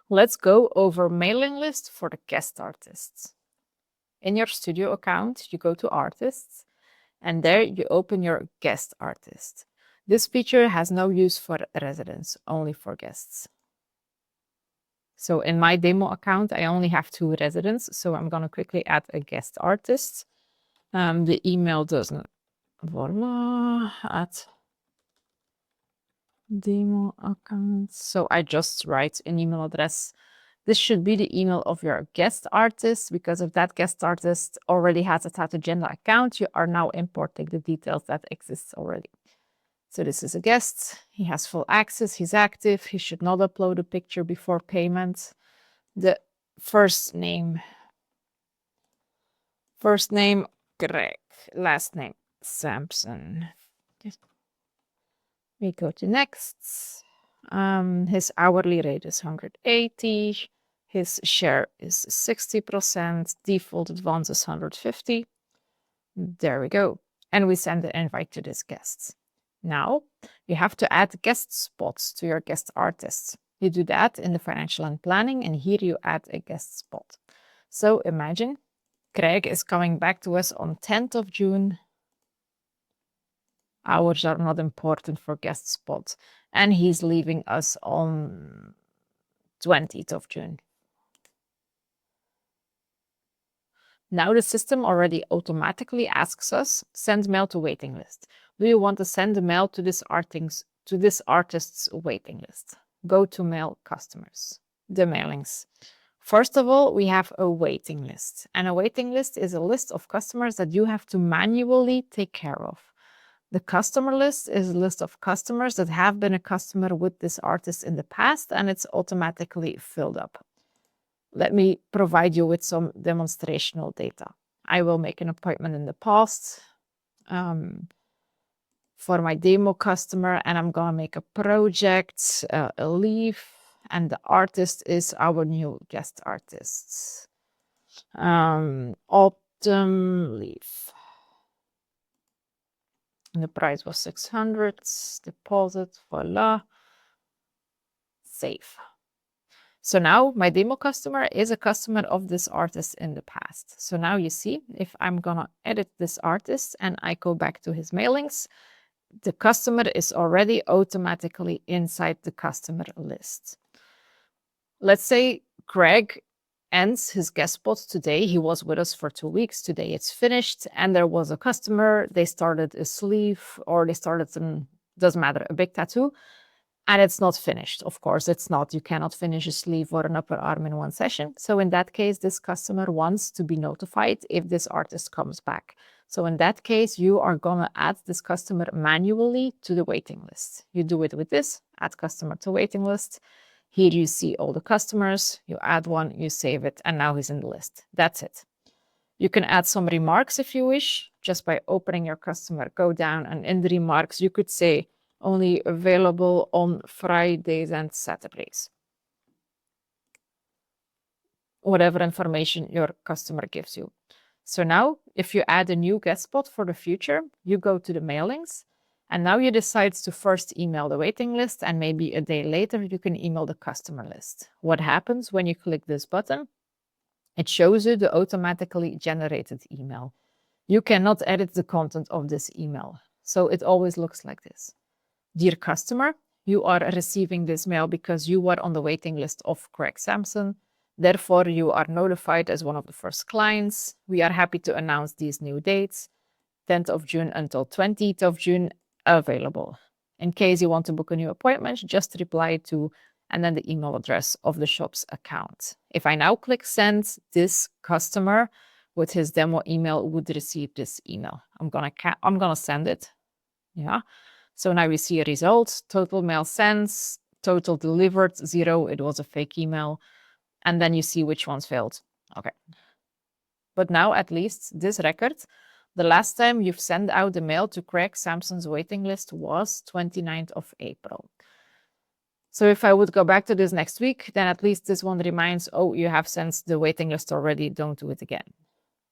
Let's go over mailing list for the guest artists. In your studio account, you go to artists, and there you open your guest artist. This feature has no use for residents, only for guests. So in my demo account, I only have 2 residents, so I'm going to quickly add a guest artist. The email doesn't, voila, add demo account. So I just write an email address. This should be the email of your guest artist, because if that guest artist already has a Tatagenda account, you are now importing the details that exists already. So this is a guest, he has full access, he's active, he should not upload a picture before payment. The first name, Greg, last name, Sampson. We go to next. His hourly rate is 180. His share is 60%. Default advance is 150. There we go. And we send the invite to this guest. Now you have to add guest spots to your guest artists. You do that in the financial and planning, and here you add a guest spot. So imagine Craig is coming back to us on 10th of June. Hours are not important for guest spots. And he's leaving us on 20th of June. Now the system already automatically asks us, send mail to waiting list. Do you want to send the mail to this artist's waiting list? Go to mail customers, the mailings. First of all, we have a waiting list. And a waiting list is a list of customers that you have to manually take care of. The customer list is a list of customers that have been a customer with this artist in the past, and it's automatically filled up. Let me provide you with some demonstrational data. I will make an appointment in the past for my demo customer, and I'm going to make a project, a leave, and the artist is our new guest artist. Autumn leave. And the price was 600, deposit, voila, save. So now my demo customer is a customer of this artist in the past. So now you see, if I'm gonna edit this artist and I go back to his mailings, the customer is already automatically inside the customer list. Let's say Greg ends his guest spot today. He was with us for 2 weeks. Today it's finished, and there was a customer. They started a sleeve, or they started doesn't matter, a big tattoo, and it's not finished. Of course, it's not. You cannot finish a sleeve or an upper arm in one session. So in that case, this customer wants to be notified if this artist comes back. So in that case, you are gonna add this customer manually to the waiting list. You do it with this, add customer to waiting list. Here you see all the customers, you add one, you save it, and now he's in the list. That's it. You can add some remarks if you wish, just by opening your customer, go down, and in the remarks, you could say only available on Fridays and Saturdays. Whatever information your customer gives you. So now, if you add a new guest spot for the future, you go to the mailings, and now you decide to first email the waiting list, and maybe a day later you can email the customer list. What happens when you click this button? It shows you the automatically generated email. You cannot edit the content of this email, so it always looks like this. Dear customer, you are receiving this mail because you were on the waiting list of Craig Sampson. Therefore, you are notified as one of the first clients. We are happy to announce these new dates, 10th of June until 20th of June, available. In case you want to book a new appointment, just reply to and then the email address of the shop's account. If I now click send, this customer with his demo email would receive this email. I'm gonna send it. Yeah. So now we see a result, total mail sent, total delivered, 0. It was a fake email. And then you see which ones failed. Okay. But now at least this record, the last time you've sent out the mail to Craig Sampson's waiting list was 29th of April. So if I would go back to this next week, then at least this one reminds, oh, you have sent the waiting list already, don't do it again.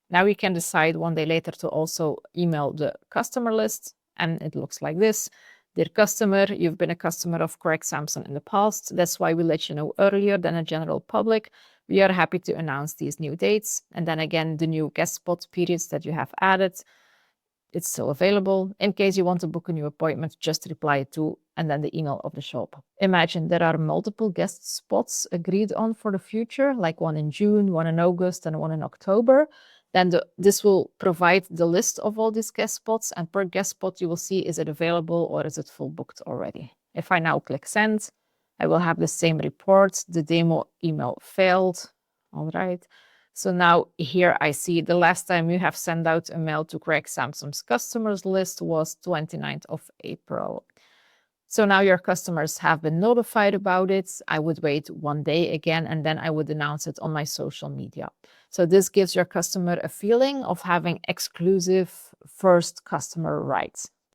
Now we can decide one day later to also email the customer list, and it looks like this. Dear customer, you've been a customer of Correct Samson in the past. That's why we let you know earlier than the general public. We are happy to announce these new dates. And then again, the new guest spot periods that you have added, it's still available. In case you want to book a new appointment, just reply to and then the email of the shop. Imagine there are multiple guest spots agreed on for the future, like one in June, one in August, and one in October. Then this will provide the list of all these guest spots, and per guest spot you will see, is it available or is it full booked already? If I now click send, I will have the same report. The demo email failed. All right. So now here I see the last time you have sent out a mail to Correct Samson's customers list was 29th of April. So now your customers have been notified about it. I would wait 1 day again, and then I would announce it on my social media. So this gives your customer a feeling of having exclusive first customer rights.